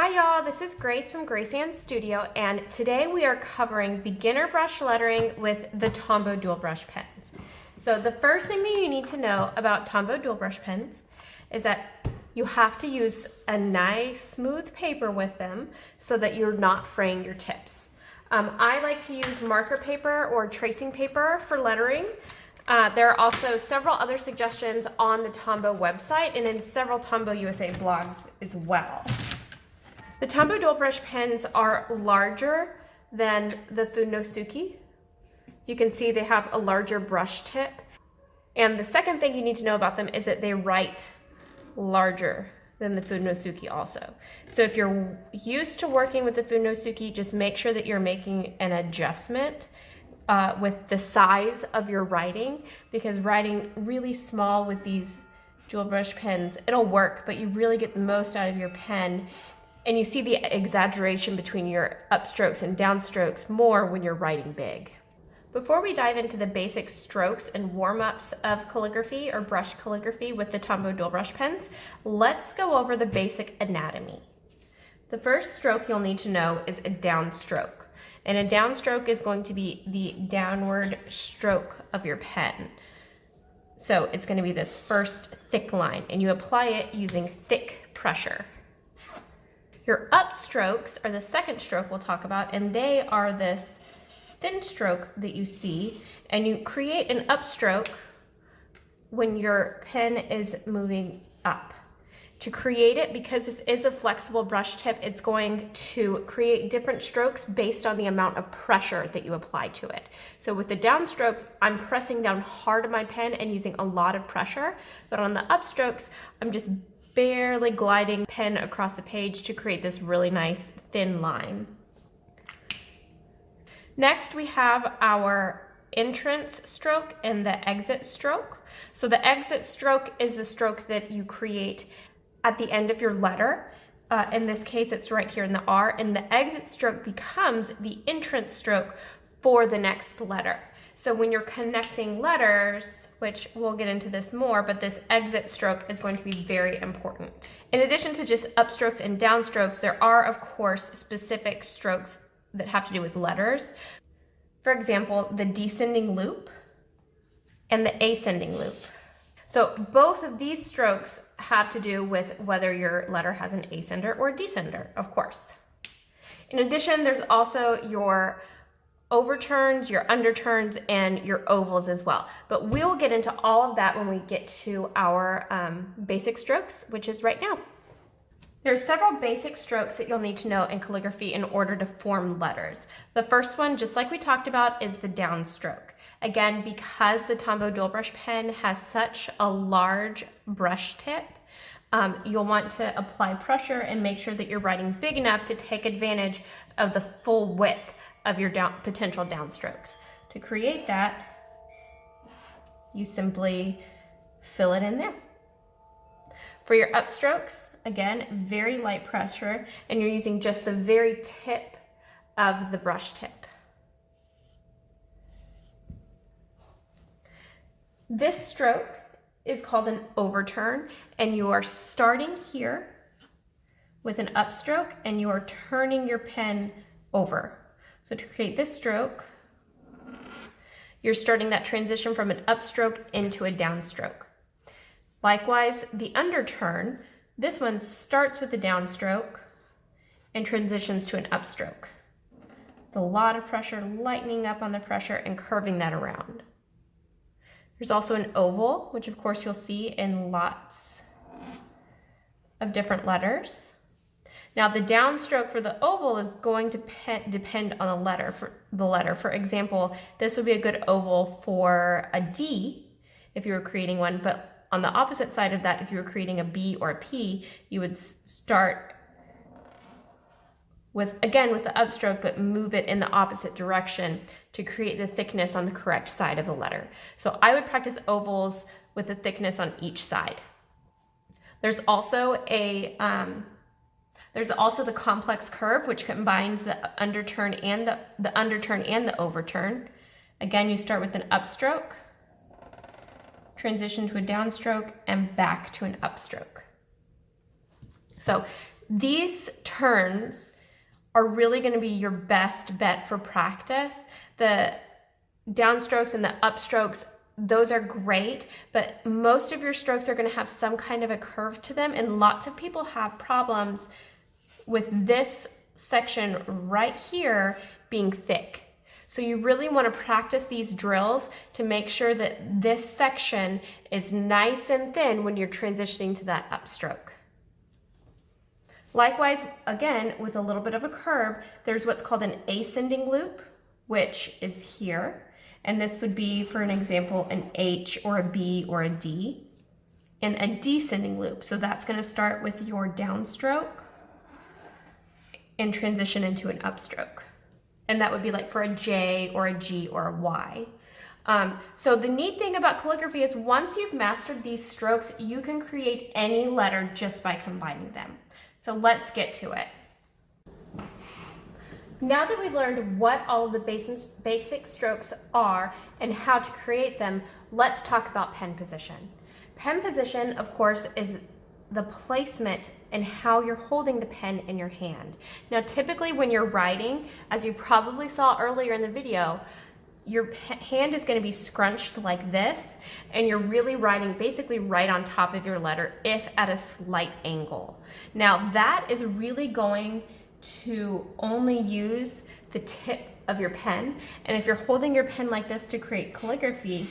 Hi y'all, this is Grace from Grace Ann Studio, and today we are covering beginner brush lettering with the Tombow dual brush pens. So the first thing that you need to know about Tombow dual brush pens is that you have to use a nice smooth paper with them so that you're not fraying your tips. I like to use marker paper or tracing paper for lettering. There are also several other suggestions on the Tombow website and in several Tombow USA blogs as well. The Tombow dual brush pens are larger than the Funosuke. You can see they have a larger brush tip. And the second thing you need to know about them is that they write larger than the Funosuke also. So if you're used to working with the Funosuke, just make sure that you're making an adjustment with the size of your writing, because writing really small with these dual brush pens, it'll work, but you really get the most out of your pen. And you see the exaggeration between your upstrokes and downstrokes more when you're writing big. Before we dive into the basic strokes and warm-ups of calligraphy or brush calligraphy with the Tombow dual brush pens, let's go over the basic anatomy. The first stroke you'll need to know is a downstroke. And a downstroke is going to be the downward stroke of your pen. So it's going to be this first thick line, and you apply it using thick pressure. Your upstrokes are the second stroke we'll talk about, and they are this thin stroke that you see, and you create an upstroke when your pen is moving up. To create it, because this is a flexible brush tip, it's going to create different strokes based on the amount of pressure that you apply to it. So with the downstrokes, I'm pressing down hard on my pen and using a lot of pressure, but on the upstrokes, I'm just barely gliding pen across the page to create this really nice thin line. Next, we have our entrance stroke and the exit stroke. So the exit stroke is the stroke that you create at the end of your letter. In this case, it's right here in the R, and the exit stroke becomes the entrance stroke for the next letter. So when you're connecting letters, which we'll get into this more, but this exit stroke is going to be very important. In addition to just upstrokes and downstrokes, there are, of course, specific strokes that have to do with letters. For example, the descending loop and the ascending loop. So both of these strokes have to do with whether your letter has an ascender or a descender, of course. In addition, there's also your overturns, your underturns, and your ovals as well. But we'll get into all of that when we get to our basic strokes, which is right now. There are several basic strokes that you'll need to know in calligraphy in order to form letters. The first one, just like we talked about, is the downstroke. Again, because the Tombow dual brush pen has such a large brush tip, you'll want to apply pressure and make sure that you're writing big enough to take advantage of the full width of your potential downstrokes. To create that, you simply fill it in there. For your upstrokes, again, very light pressure, and you're using just the very tip of the brush tip. This stroke is called an overturn, and you are starting here with an upstroke, and you are turning your pen over. So to create this stroke, you're starting that transition from an upstroke into a downstroke. Likewise, the underturn, this one starts with a downstroke and transitions to an upstroke. With a lot of pressure, lightening up on the pressure and curving that around. There's also an oval, which of course you'll see in lots of different letters. Now the downstroke for the oval is going to depend on the letter. For example, this would be a good oval for a D if you were creating one, but on the opposite side of that, if you were creating a B or a P, you would start with the upstroke, but move it in the opposite direction to create the thickness on the correct side of the letter. So I would practice ovals with the thickness on each side. There's also the complex curve, which combines the underturn and the overturn. Again, you start with an upstroke, transition to a downstroke, and back to an upstroke. So These turns are really going to be your best bet for practice. The downstrokes and the upstrokes, those are great, but most of your strokes are going to have some kind of a curve to them, and lots of people have problems with this section right here being thick. So you really want to practice these drills to make sure that this section is nice and thin when you're transitioning to that upstroke. Likewise, again, with a little bit of a curve, there's what's called an ascending loop, which is here. And this would be, for an example, an H or a B or a D. And a descending loop. So that's going to start with your downstroke and transition into an upstroke. And that would be like for a J or a G or a Y. So the neat thing about calligraphy is once you've mastered these strokes, you can create any letter just by combining them. So let's get to it. Now that we've learned what all of the basic strokes are and how to create them, let's talk about pen position. Pen position, of course, is the placement and how you're holding the pen in your hand. Now, typically when you're writing, as you probably saw earlier in the video, your hand is going to be scrunched like this, and you're really writing basically right on top of your letter, if at a slight angle. Now, that is really going to only use the tip of your pen, and if you're holding your pen like this to create calligraphy,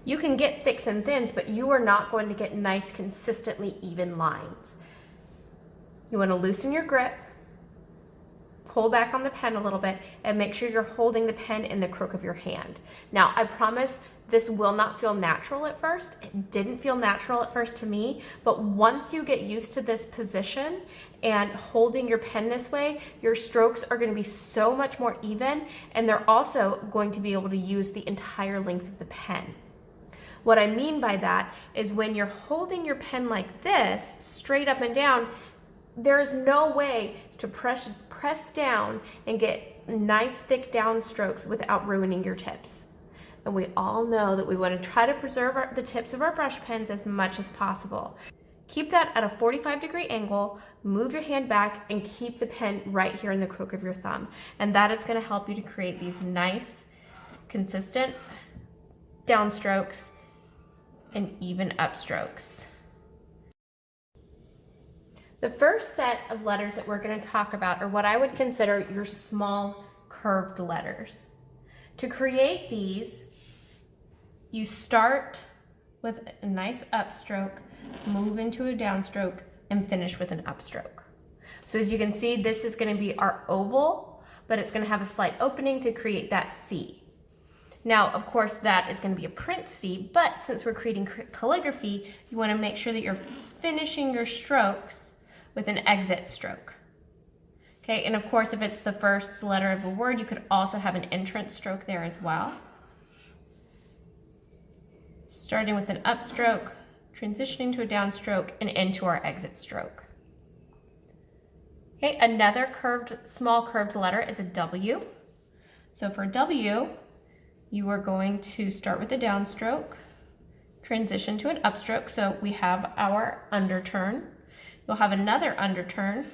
you can get thicks and thins, but you are not going to get nice, consistently even lines. You want to loosen your grip, pull back on the pen a little bit, and make sure you're holding the pen in the crook of your hand. Now, I promise this will not feel natural at first. It didn't feel natural at first to me, but once you get used to this position and holding your pen this way, your strokes are going to be so much more even, and they're also going to be able to use the entire length of the pen. What I mean by that is when you're holding your pen like this, straight up and down, there is no way to press down and get nice thick downstrokes without ruining your tips. And we all know that we want to try to preserve the tips of our brush pens as much as possible. Keep that at a 45-degree angle, move your hand back, and keep the pen right here in the crook of your thumb. And that is going to help you to create these nice, consistent downstrokes and even upstrokes. The first set of letters that we're going to talk about are what I would consider your small curved letters. To create these, you start with a nice upstroke, move into a downstroke, and finish with an upstroke. So as you can see, this is going to be our oval, but it's going to have a slight opening to create that C. Now, of course, that is going to be a print C, but since we're creating calligraphy, you want to make sure that you're finishing your strokes with an exit stroke. Okay, and of course, if it's the first letter of a word, you could also have an entrance stroke there as well. Starting with an upstroke, transitioning to a downstroke, and into our exit stroke. Okay, another small curved letter is a W. So for W, you are going to start with a downstroke, transition to an upstroke. So we have our underturn. You'll have another underturn.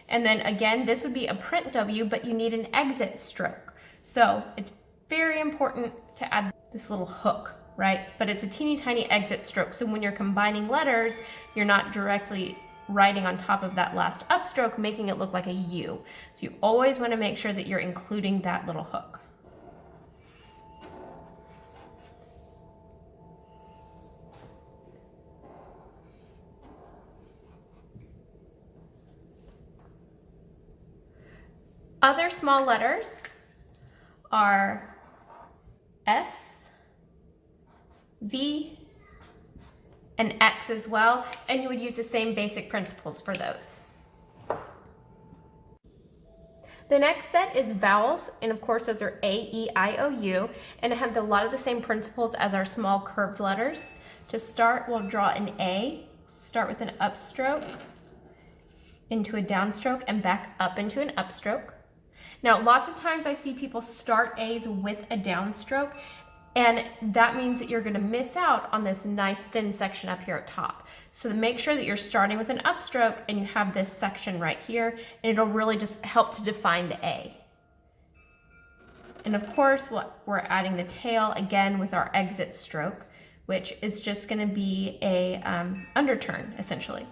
And then again, this would be a print W, but you need an exit stroke. So it's very important to add this little hook, right? But it's a teeny tiny exit stroke. So when you're combining letters, you're not directly writing on top of that last upstroke, making it look like a U. So you always want to make sure that you're including that little hook. Other small letters are S, V, and X as well, and you would use the same basic principles for those. The next set is vowels, and of course those are A, E, I, O, U, and it has a lot of the same principles as our small curved letters. To start, we'll draw an A, start with an upstroke, into a downstroke, and back up into an upstroke. Now, lots of times I see people start A's with a downstroke. And that means that you're going to miss out on this nice thin section up here at top. So make sure that you're starting with an upstroke and you have this section right here, and it'll really just help to define the A. And of course, we're adding the tail again with our exit stroke, which is just going to be a underturn, essentially.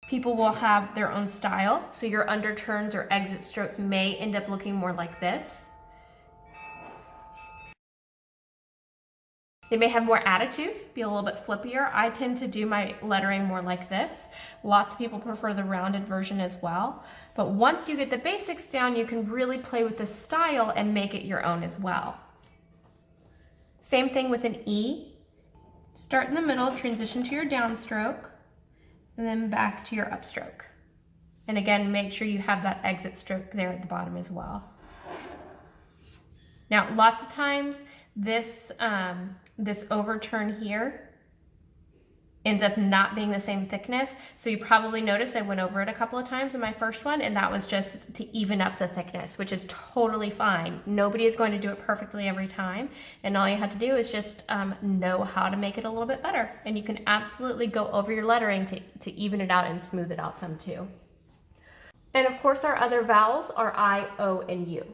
People will have their own style, so your underturns or exit strokes may end up looking more like this. They may have more attitude, be a little bit flippier. I tend to do my lettering more like this. Lots of people prefer the rounded version as well. But once you get the basics down, you can really play with the style and make it your own as well. Same thing with an E. Start in the middle, transition to your downstroke, and then back to your upstroke. And again, make sure you have that exit stroke there at the bottom as well. Now, lots of times this overturn here ends up not being the same thickness. So you probably noticed I went over it a couple of times in my first one, and that was just to even up the thickness, which is totally fine. Nobody is going to do it perfectly every time. And all you have to do is just know how to make it a little bit better. And you can absolutely go over your lettering to even it out and smooth it out some too. And of course, our other vowels are I, O, and U.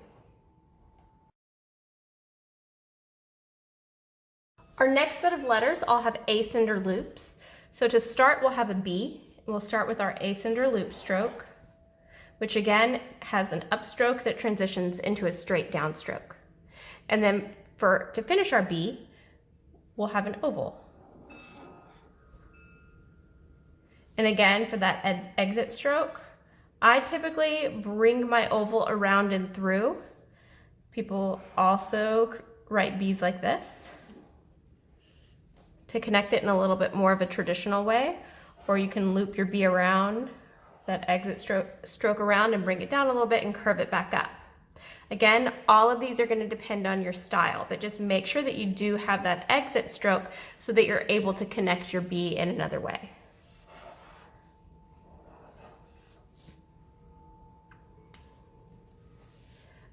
Our next set of letters all have ascender loops. So to start, we'll have a B. We'll start with our ascender loop stroke, which again has an upstroke that transitions into a straight downstroke. And then to finish our B, we'll have an oval. And again, for that exit stroke, I typically bring my oval around and through. People also write B's like this to connect it in a little bit more of a traditional way, or you can loop your B around, that exit stroke around, and bring it down a little bit and curve it back up. Again, all of these are going to depend on your style, but just make sure that you do have that exit stroke so that you're able to connect your B in another way.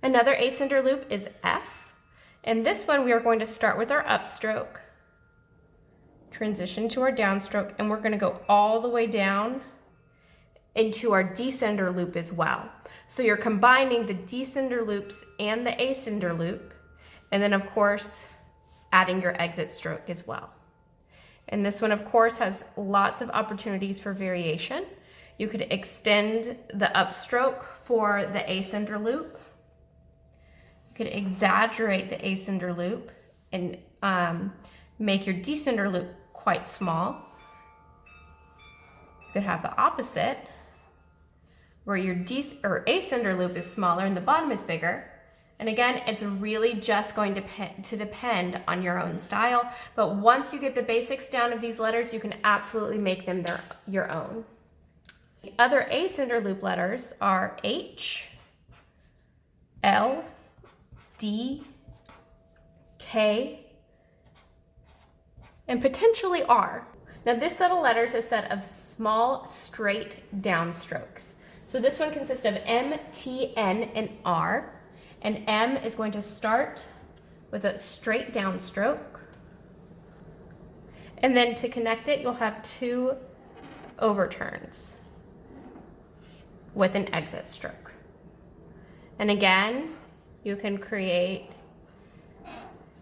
Another ascender loop is F, and this one we are going to start with our upstroke, transition to our downstroke, and we're going to go all the way down into our descender loop as well. So you're combining the descender loops and the ascender loop, and then of course adding your exit stroke as well. And this one of course has lots of opportunities for variation. You could extend the upstroke for the ascender loop. You could exaggerate the ascender loop and make your descender loop quite small. You could have the opposite, where your ascender loop is smaller and the bottom is bigger. And again, it's really just going to depend on your own style. But once you get the basics down of these letters, you can absolutely make them your own. The other ascender loop letters are H, L, D, K, and potentially R. Now this set of letters is a set of small straight downstrokes. So this one consists of M, T, N, and R. And M is going to start with a straight downstroke. And then to connect it, you'll have two overturns with an exit stroke. And again, you can create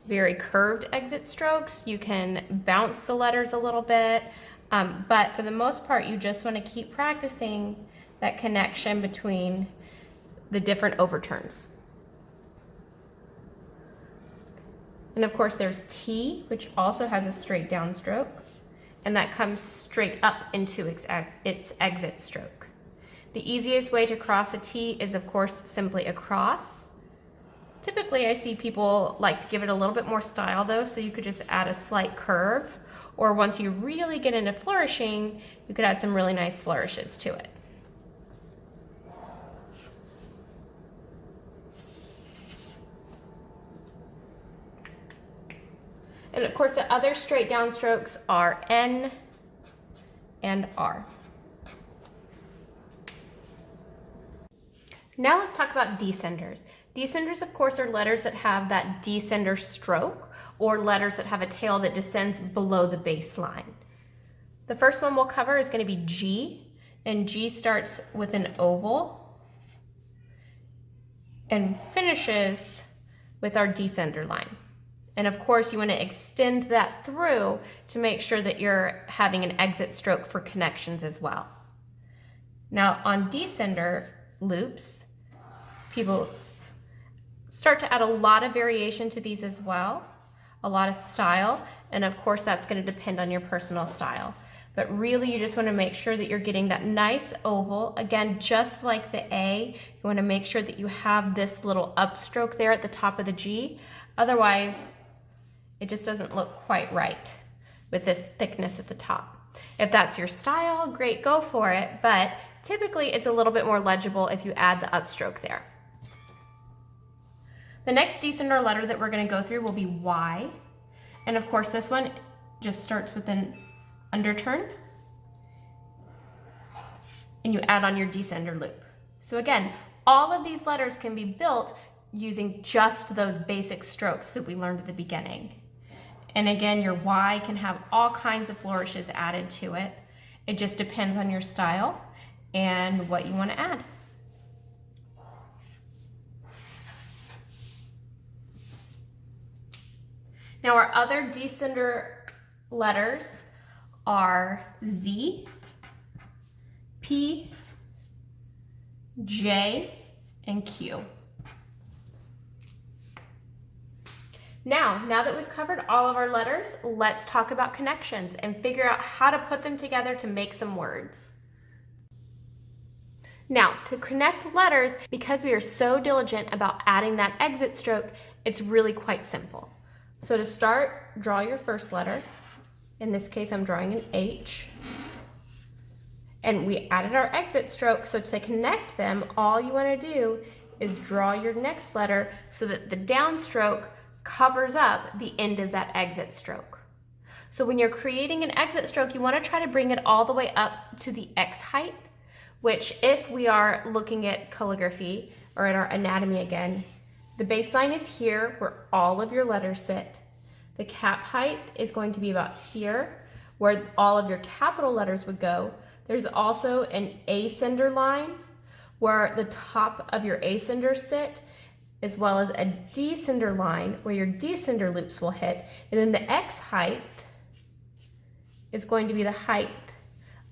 very curved exit strokes. You can bounce the letters a little bit, but for the most part, you just want to keep practicing that connection between the different overturns. And of course, there's T, which also has a straight downstroke, and that comes straight up into its exit stroke. The easiest way to cross a T is, of course, simply a cross. Typically, I see people like to give it a little bit more style though, so you could just add a slight curve, or once you really get into flourishing, you could add some really nice flourishes to it. And of course, the other straight downstrokes are N and R. Now let's talk about descenders. Descenders, of course, are letters that have that descender stroke or letters that have a tail that descends below the baseline. The first one we'll cover is going to be G, and G starts with an oval and finishes with our descender line. And of course, you want to extend that through to make sure that you're having an exit stroke for connections as well. Now on descender loops, people start to add a lot of variation to these as well, a lot of style, and of course that's going to depend on your personal style. But really you just want to make sure that you're getting that nice oval. Again, just like the A, you want to make sure that you have this little upstroke there at the top of the G. Otherwise, it just doesn't look quite right with this thickness at the top. If that's your style, great, go for it, but typically it's a little bit more legible if you add the upstroke there. The next descender letter that we're going to go through will be Y, and of course this one just starts with an underturn, and you add on your descender loop. So again, all of these letters can be built using just those basic strokes that we learned at the beginning. And again, your Y can have all kinds of flourishes added to it. It just depends on your style and what you want to add. Now our other descender letters are Z, P, J, and Q. Now that we've covered all of our letters, let's talk about connections and figure out how to put them together to make some words. Now, to connect letters, because we are so diligent about adding that exit stroke, it's really quite simple. So to start, draw your first letter. In this case, I'm drawing an H. And we added our exit stroke, so to connect them, all you want to do is draw your next letter so that the downstroke covers up the end of that exit stroke. So when you're creating an exit stroke, you want to try to bring it all the way up to the X height, which if we are looking at calligraphy or at our anatomy again, the baseline is here where all of your letters sit. The cap height is going to be about here where all of your capital letters would go. There's also an ascender line where the top of your ascenders sit, as well as a descender line where your descender loops will hit. And then the X height is going to be the height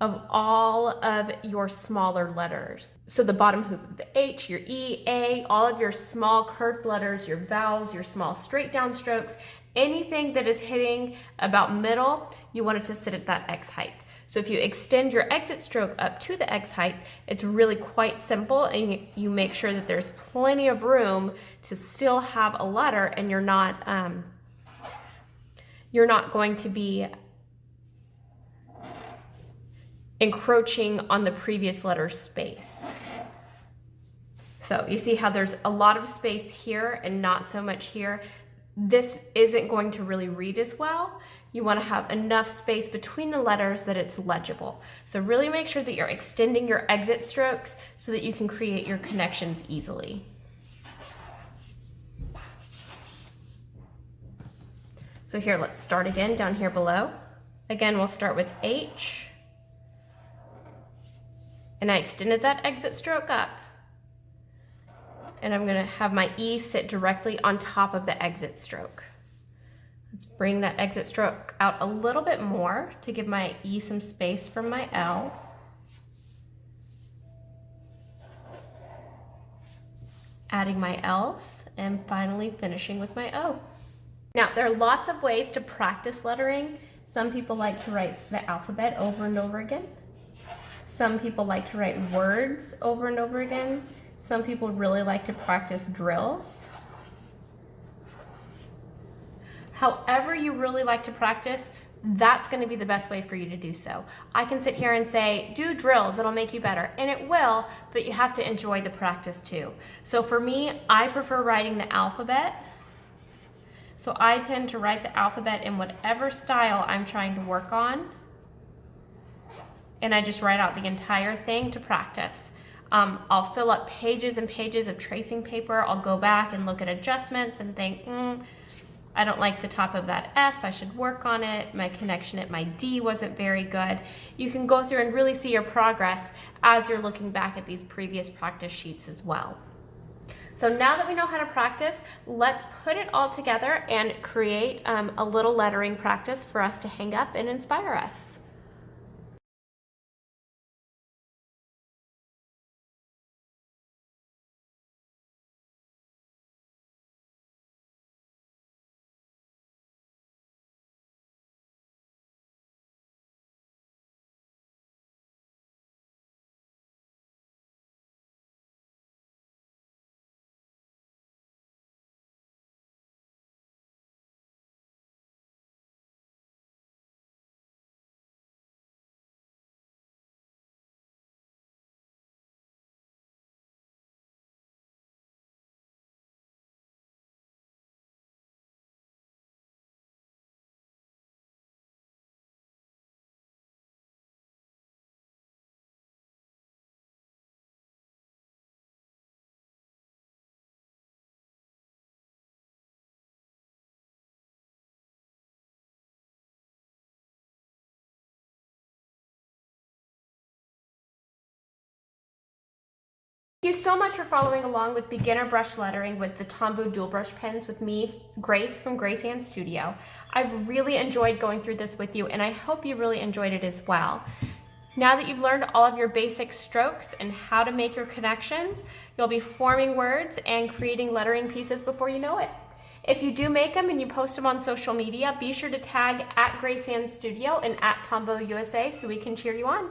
of all of your smaller letters. So the bottom hoop of the H, your E, A, all of your small curved letters, your vowels, your small straight down strokes, anything that is hitting about middle, you want it to sit at that X height. So if you extend your exit stroke up to the X height, it's really quite simple, and you make sure that there's plenty of room to still have a letter, and you're not going to be encroaching on the previous letter's space. So you see how there's a lot of space here and not so much here. This isn't going to really read as well. You want to have enough space between the letters that it's legible. So really make sure that you're extending your exit strokes so that you can create your connections easily. So here, let's start again down here below. Again, we'll start with H. And I extended that exit stroke up. And I'm going to have my E sit directly on top of the exit stroke. Let's bring that exit stroke out a little bit more to give my E some space from my L. Adding my L's, and finally finishing with my O. Now, there are lots of ways to practice lettering. Some people like to write the alphabet over and over again. Some people like to write words over and over again. Some people really like to practice drills. However you really like to practice, that's going to be the best way for you to do so. I can sit here and say, do drills, it'll make you better. And it will, but you have to enjoy the practice too. So for me, I prefer writing the alphabet. So I tend to write the alphabet in whatever style I'm trying to work on. And I just write out the entire thing to practice. I'll fill up pages and pages of tracing paper. I'll go back and look at adjustments and think, I don't like the top of that F, I should work on it. My connection at my D wasn't very good. You can go through and really see your progress as you're looking back at these previous practice sheets as well. So now that we know how to practice, let's put it all together and create a little lettering practice for us to hang up and inspire us. Thank you so much for following along with beginner brush lettering with the Tombow dual brush pens with me, Grace from Grace Ann Studio. I've really enjoyed going through this with you, and I hope you really enjoyed it as well. Now that you've learned all of your basic strokes and how to make your connections, you'll be forming words and creating lettering pieces before you know it. If you do make them and you post them on social media, be sure to tag at Grace Ann Studio and at Tombow USA so we can cheer you on.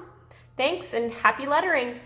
Thanks and happy lettering!